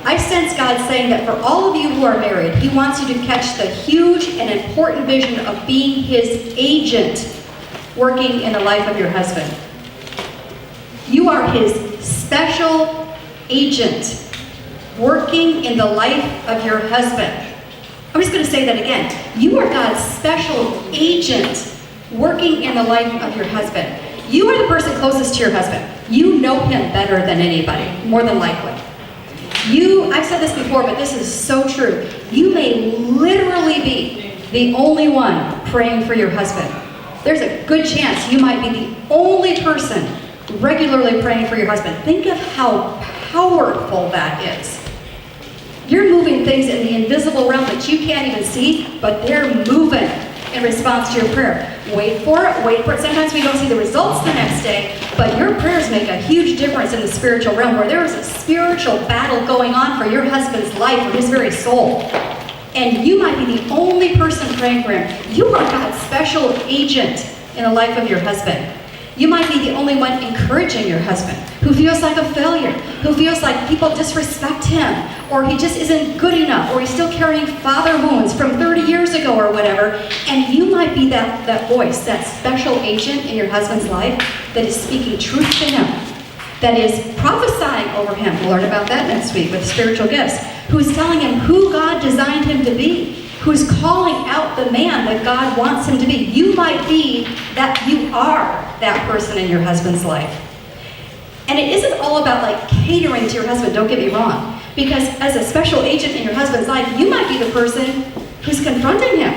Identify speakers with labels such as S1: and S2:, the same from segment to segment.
S1: I sense God saying that for all of you who are married, He wants you to catch the huge and important vision of being His agent working in the life of your husband. You are His special agent working in the life of your husband. I'm just going to say that again. You are God's special agent working in the life of your husband. You are the person closest to your husband. You know him better than anybody, more than likely. I've said this before, but this is so true. You may literally be the only one praying for your husband. There's a good chance you might be the only person regularly praying for your husband. Think of how powerful that is. You're moving things in the invisible realm that you can't even see, but they're moving in response to your prayer. Wait for it, wait for it. Sometimes we don't see the results the next day, but your prayers make a huge difference in the spiritual realm where there is a spiritual battle going on for your husband's life or his very soul. And you might be the only person praying for him. You are God's special agent in the life of your husband. You might be the only one encouraging your husband who feels like a failure, who feels like people disrespect him, or he just isn't good enough, or he's still carrying father wounds from 30 years ago or whatever. And you might be that voice, that special agent in your husband's life that is speaking truth to him, that is prophesying over him. We'll learn about that next week with spiritual gifts. Who is telling him who God designed him to be, who's calling out the man that God wants him to be. You might be that, you are that person in your husband's life. And it isn't all about like catering to your husband, don't get me wrong. Because as a special agent in your husband's life, you might be the person who's confronting him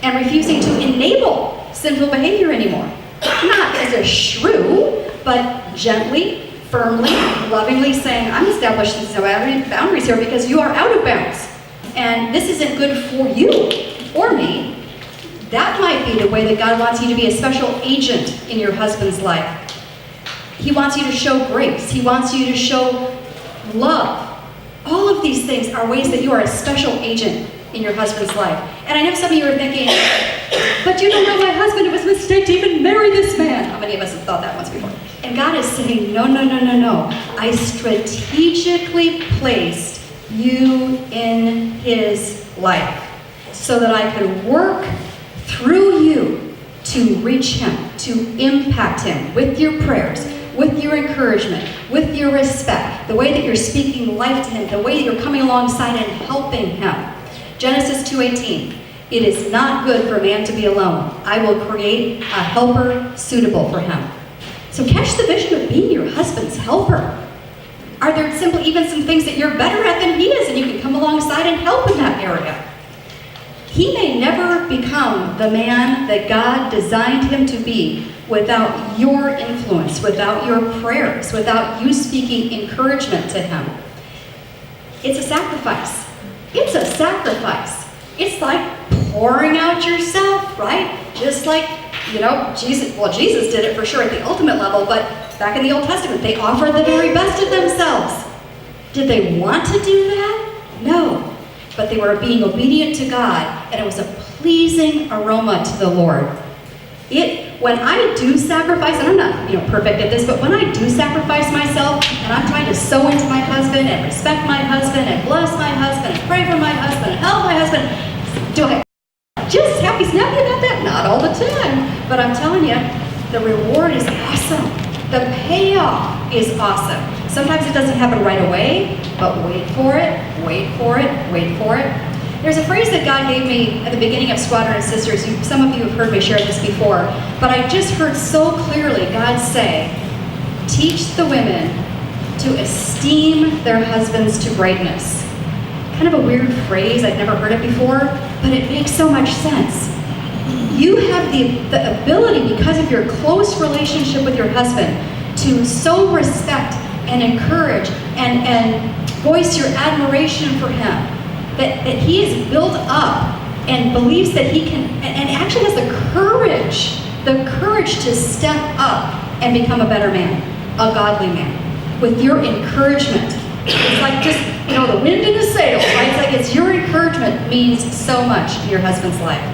S1: and refusing to enable sinful behavior anymore. Not as a shrew, but gently, firmly, lovingly saying, I'm establishing some boundaries here because you are out of bounds. And this isn't good for you or me. That might be the way that God wants you to be a special agent in your husband's life. He wants you to show grace. He wants you to show love. All of these things are ways that you are a special agent in your husband's life. And I know some of you are thinking, but you don't know my husband. It was a mistake to even marry this man. How many of us have thought that once before? And God is saying, no. I strategically placed you in his life so that I could work through you to reach him, to impact him with your prayers, with your encouragement, with your respect, the way that you're speaking life to him, the way that you're coming alongside and helping him. Genesis 2:18, it is not good for man to be alone. I will create a helper suitable for him. So catch the vision of being your husband's helper. Are there even some things that you're better at than he is, and you can come alongside and help in that area? He may never become the man that God designed him to be without your influence, without your prayers, without you speaking encouragement to him. It's a sacrifice. It's a sacrifice. It's like pouring out yourself, right? Just like, Jesus did it for sure at the ultimate level, but back in the Old Testament, they offered the very best of themselves. Did they want to do that? No. But they were being obedient to God, and it was a pleasing aroma to the Lord. When I do sacrifice, and I'm not perfect at this, but when I do sacrifice myself, and I'm trying to sow into my husband, and respect my husband, and bless my husband, and pray for my husband, and help my husband, do I just happy snappy about that? Not all the time. But I'm telling you, the reward is awesome. The payoff is awesome. Sometimes it doesn't happen right away, but wait for it, wait for it, wait for it. There's a phrase that God gave me at the beginning of Squadron of Sisters. Some of you have heard me share this before, but I just heard so clearly God say, teach the women to esteem their husbands to greatness. Kind of a weird phrase, I've never heard it before, but it makes so much sense. You have the ability, because of your close relationship with your husband, to so respect and encourage and voice your admiration for him, that he is built up and believes that he can, and actually has the courage to step up and become a better man, a godly man, with your encouragement. It's like just, the wind in the sails, right? It's like your encouragement means so much in your husband's life.